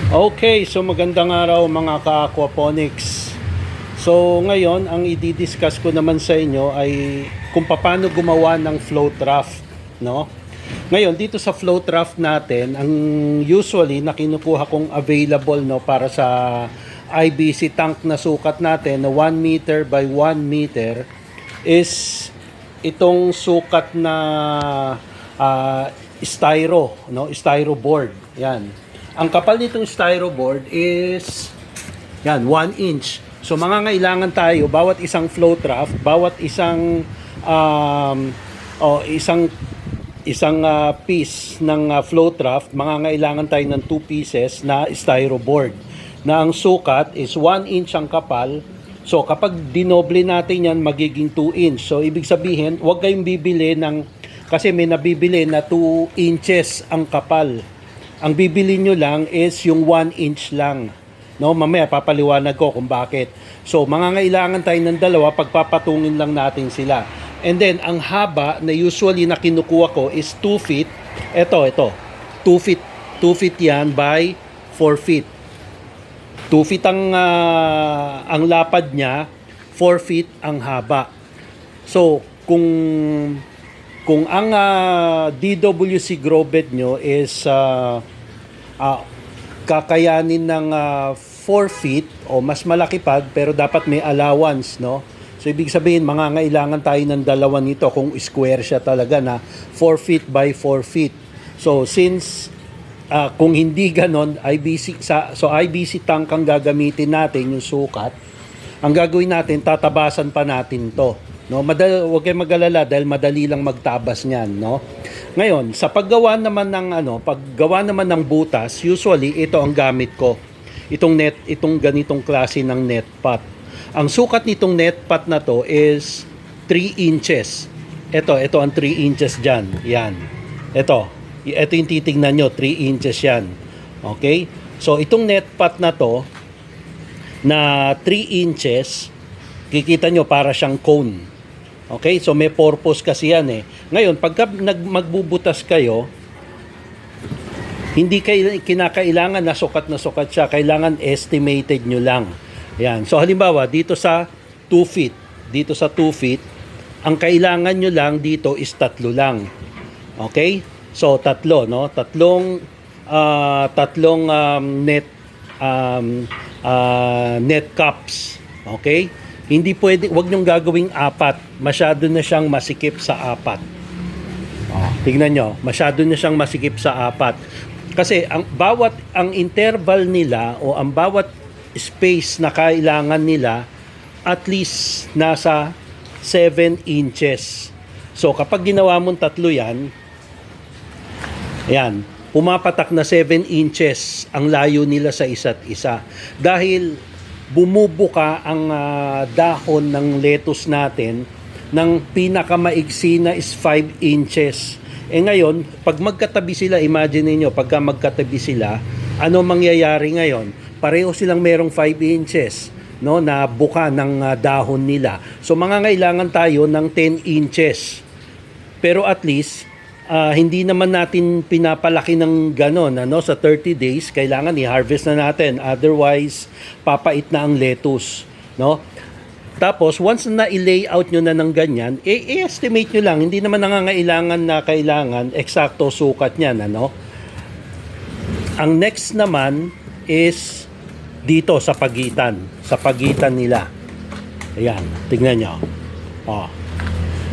Okay, so magandang araw mga ka-aquaponics. So ngayon, ang i-discuss ko naman sa inyo ay kung paano gumawa ng float raft, no? Ngayon, dito sa float raft natin, ang usually na kinukuha kong available no para sa IBC tank na sukat natin na 1 meter by 1 meter is itong sukat na styro, no? Styro board. Yan. Ang kapal nitong styro board is yan, 1 inch. So mangangailangan tayo bawat isang float raft, bawat isang piece ng float raft, mangangailangan tayo ng 2 pieces na styro board na ang sukat is 1 inch ang kapal. So kapag dinoble natin yan, magiging 2 inch. So ibig sabihin, huwag kayong bibili ng, kasi may nabibili na 2 inches ang kapal. Ang bibili nyo lang is yung 1 inch lang. No, mamaya papaliwanag ko kung bakit. So, mangangailangan tayo ng dalawa, pagpapatungin lang natin sila. And then, ang haba na usually na kinukuha ko is 2 feet. Ito. 2 feet. 2 feet yan by 4 feet. 2 feet ang lapad niya, 4 feet ang haba. So, kung ang DWC grow bed nyo is kakayanin ng 4 feet o mas malaki pa, pero dapat may allowance, no? So ibig sabihin, mangangailangan tayo ng dalawa nito kung square siya talaga na 4 feet by 4 feet. So since kung hindi ganon, IBC tank ang gagamitin natin, yung sukat, ang gagawin natin, tatabasan pa natin to. No, huwag kayong mag-alala dahil madali lang magtabas niyan, no? Ngayon, sa paggawa naman ng butas, usually ito ang gamit ko. Itong ganitong klase ng net pot. Ang sukat nitong net pot na to is 3 inches. Ito ang 3 inches diyan. Yan. Ito yung titingnan nyo, 3 inches yan. Okay? So itong net pot na to na 3 inches, kikita nyo para siyang cone. Okay, so may purpose kasi yan eh. Ngayon, pagka magbubutas kayo, hindi kinakailangan na sukat siya. Kailangan estimated nyo lang. Yan. So halimbawa, dito sa 2 feet, ang kailangan nyo lang dito is 3 lang. Okay? So 3, no? Tatlong net cups. Okay? Hindi pwede, wag niyong gagawing 4. Masyado na siyang masikip sa 4. Tingnan nyo, masyado na siyang masikip sa 4. Kasi ang interval nila o ang bawat space na kailangan nila at least nasa 7 inches. So kapag ginawa mong 3 yan, pumapatak na 7 inches ang layo nila sa isa't isa. Dahil bumubuka ang dahon ng lettuce natin ng pinakamaigsi na is 5 inches. Ngayon, pag magkatabi sila, imagine niyo pagka magkatabi sila, ano mangyayari ngayon? Pareho silang merong 5 inches, no, na buka ng dahon nila. So mangangailangan tayo ng 10 inches. Pero at least hindi naman natin pinapalaki ng ganon, ano, sa 30 days kailangan i-harvest na natin, otherwise papait na ang lettuce, no? Tapos once na i-layout nyo na ng ganyan, i-estimate nyo lang, hindi naman nangangailangan na kailangan eksakto sukat niyan, ano? Ang next naman is dito sa pagitan nila. Ayan, tingnan nyo.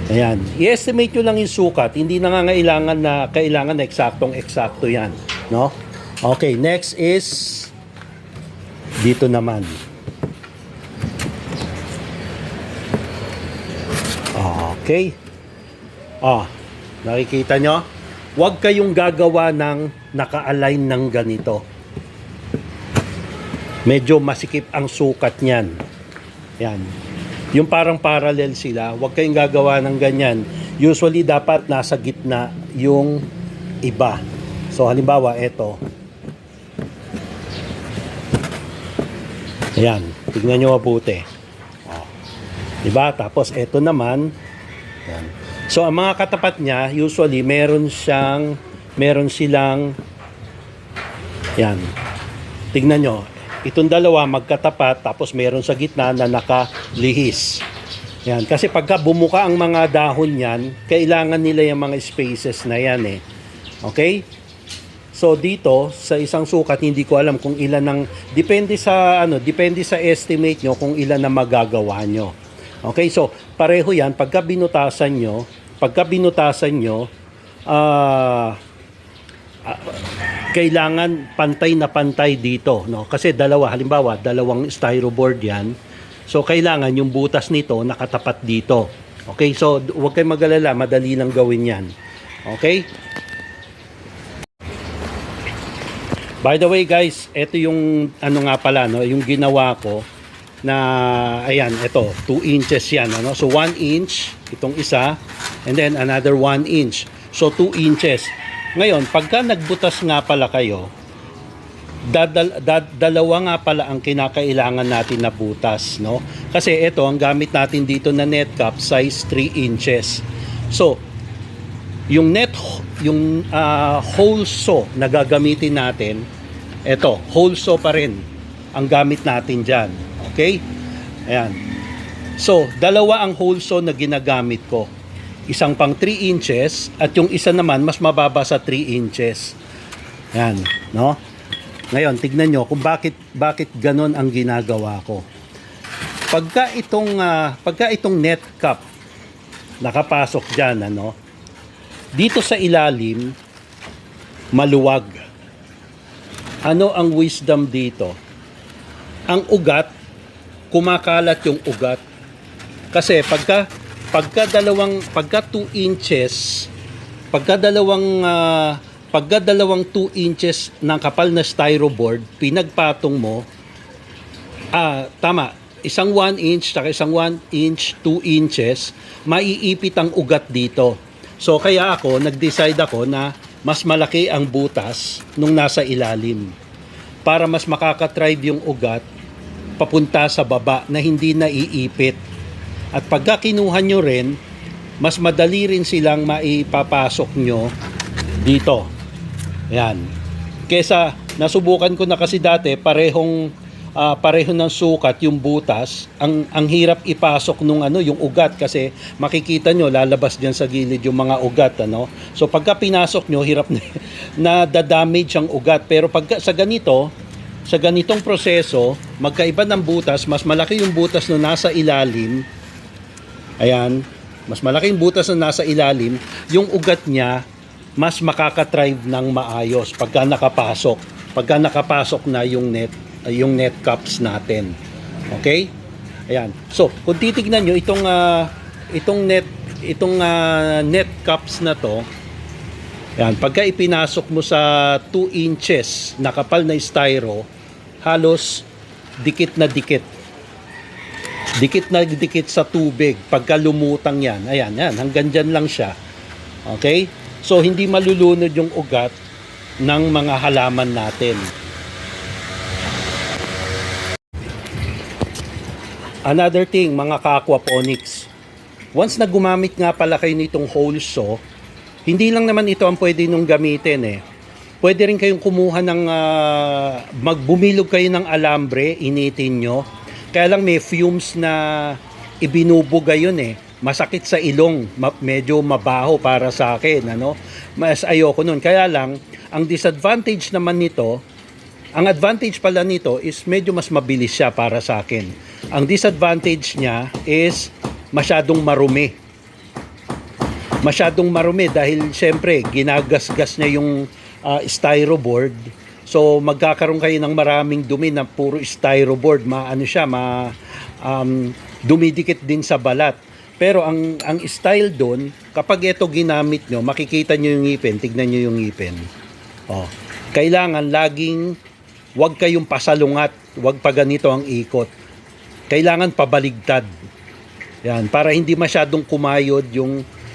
Ayan, i-estimate nyo lang yung sukat, hindi nangangailangan na kailangan eksaktong-eksakto yan, no? Okay, next is dito naman. Okay. Nakikita nyo? Huwag kayong gagawa ng naka-align ng ganito. Medyo masikip ang sukat niyan. Yan. Yung parang parallel sila, huwag kayong gagawa ng ganyan. Usually dapat nasa gitna yung iba. So halimbawa, ito. Ayan, tignan nyo mabuti. Diba? Tapos ito naman. Ayan. So ang mga katapat niya, usually meron silang yan. Tignan nyo, itong dalawa magkatapat tapos meron sa gitna na nakalihis. Yan, kasi pagka bumuka ang mga dahon yan, kailangan nila yung mga spaces na yan eh. Okay? So dito sa isang sukat hindi ko alam kung ilan ng depende sa estimate nyo kung ilan na magagawa nyo. Okay? So pareho yan pagka binutasan nyo, kailangan pantay na pantay dito, no? Kasi halimbawa, dalawang styroboard 'yan. So kailangan yung butas nito nakatapat dito. Okay? So huwag kayong mag-alala, madali lang gawin 'yan. Okay? By the way guys, ito yung ano nga pala, no, yung ginawa ko na ayan, ito 2 inches yan, ano? So 1 inch itong isa and then another 1 inch. So 2 inches. Ngayon, pagka nagbutas nga pala kayo, dalawa nga pala ang kinakailangan natin na butas, no? Kasi ito ang gamit natin dito na net cap size 3 inches. So yung hole saw na gagamitin natin, ito, hole saw pa rin ang gamit natin dyan. Okay? Ayan. So, dalawa ang hole saw na ginagamit ko. Isang pang 3 inches at yung isa naman mas mababa sa 3 inches. Ayan, no? Ngayon, tignan nyo kung bakit ganon ang ginagawa ko. Pagka itong net cap nakapasok dyan, ano, dito sa ilalim, maluwag. Ano ang wisdom dito? Ang ugat, kumakalat yung ugat. Kasi pagka 2 inches, pagka dalawang 2 inches ng kapal na styroboard, pinagpatong mo, tama, isang 1 inch, saka isang 1 inch, 2 inches, maiipit ang ugat dito. So kaya nag-decide ako na mas malaki ang butas nung nasa ilalim para mas makaka-drive yung ugat papunta sa baba na hindi naiipit. At pagka kinuha nyo rin, mas madali rin silang maipapasok nyo dito. Yan. Kesa nasubukan ko na kasi dati pareho ng sukat yung butas, ang hirap ipasok nung yung ugat kasi makikita nyo lalabas diyan sa gilid yung mga ugat, ano. So pagka pinasok nyo, hirap na da-damage ang ugat. Pero pagka sa ganitong proseso, magkaiba ng butas, mas malaki yung butas na nasa ilalim. Ayan, mas malaki yung butas na nasa ilalim, yung ugat niya mas makaka-thrive ng maayos pagka nakapasok na yung net caps natin. Okay? Ayan. So, kung titignan nyo itong net caps na to, ayan, pagka ipinasok mo sa 2 inches na kapal na styro, halos dikit na dikit. Dikit na dikit sa tubig pagka lumutang yan. Ayan, hanggang dyan lang siya. Okay? So, hindi malulunod yung ugat ng mga halaman natin. Another thing, mga ka-aquaponics. Once na gumamit nga pala kayo nitong hole saw, hindi lang naman ito ang pwede nung gamitin eh. Pwede rin kayong kumuha ng, magbumilog kayo ng alambre, initin nyo. Kaya lang may fumes na ibinubuga yun eh. Masakit sa ilong, medyo mabaho para sa akin, ano? Mas ayoko nun. Kaya lang, ang disadvantage naman nito, ang advantage pala nito is medyo mas mabilis siya para sa akin. Ang disadvantage niya is masyadong marumi. Masyadong marumi dahil syempre ginagasgas niya yung styroboard. So magkakaroon kayo ng maraming dumi na puro styroboard, dumidikit din sa balat. Pero ang style doon, kapag ito ginamit nyo, makikita nyo yung ngipin, tignan nyo yung ngipin. Oh, kailangan laging wag kayong pasalungat, wag pa ganito ang ikot. Kailangan pabaligtad. Yan, para hindi masyadong kumayod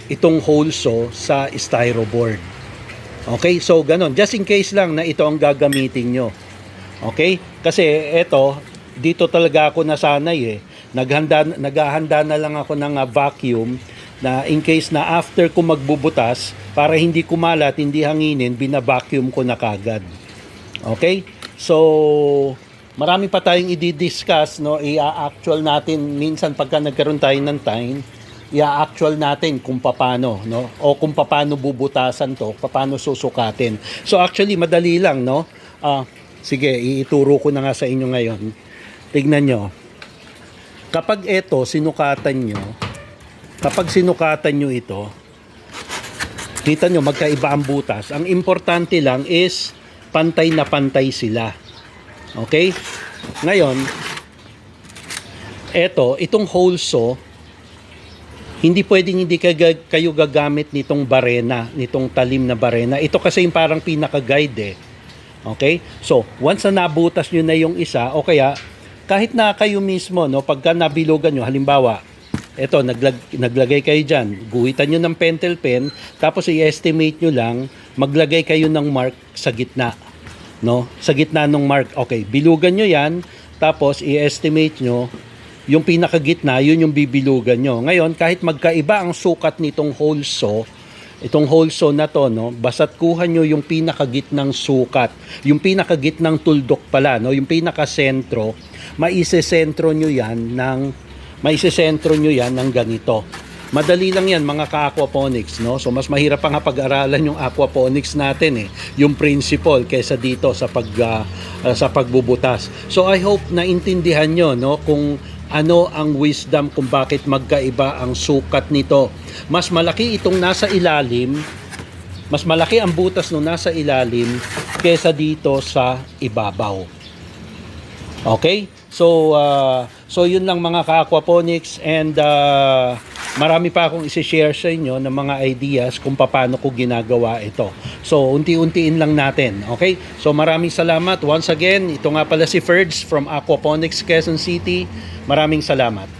itong hole saw sa styroboard. Okay, so ganon. Just in case lang na ito ang gagamitin nyo. Okay? Kasi dito talaga ako nasanay eh. Naghahanda na lang ako ng vacuum na in case na after ko magbubutas, para hindi kumalat, hindi hanginin, bina-vacuum ko na kagad. Okay? So, marami pa tayong i-discuss, no? I-actual natin minsan pagka nagkaroon tayo ng time, i-actual natin kung paano, no? O kung paano bubutasan to, paano susukatin. So actually madali lang, no? Sige, iituro ko na nga sa inyo ngayon. Tignan nyo. Kapag sinukatan nyo ito, kita nyo magkaiba ang butas. Ang importante lang is pantay na pantay sila. Okay? Ngayon, itong hole saw, hindi pwedeng hindi kayo gagamit nitong barena, nitong talim na barena. Ito kasi yung parang pinaka-guide eh. Okay? So, once na nabutas nyo na yung isa, o kaya, kahit na kayo mismo, no, pagka nabilugan nyo, halimbawa, naglagay kayo dyan, guhitan nyo ng pentel pen, tapos i-estimate nyo lang, maglagay kayo ng mark sa gitna. No? Sa gitna ng mark. Okay, bilugan nyo yan, tapos i-estimate nyo, yung pinakagitna, yun yung bibilugan nyo. Ngayon, kahit magkaiba ang sukat nitong hole saw, itong hole saw na to, no, basta't kuha nyo yung pinakagitnang sukat, yung pinakagitnang tuldok pala, no, yung pinakasentro, maisesentro nyo yan ng ganito. Madali lang yan mga ka-aquaponics, no? So mas mahirap pa nga pag-aralan yung aquaponics natin yung principle kaysa dito sa pagbubutas. So I hope na intindihan nyo, no, kung ano ang wisdom kung bakit magkaiba ang sukat nito. Mas malaki itong nasa ilalim, mas malaki ang butas nung nasa ilalim kaysa dito sa ibabaw. Okay? So yun lang mga ka-aquaponics, and marami pa akong isi-share sa inyo ng mga ideas kung paano ko ginagawa ito. So unti-untiin lang natin. Okay? So maraming salamat. Once again, ito nga pala si Ferds from Aquaponics Quezon City. Maraming salamat.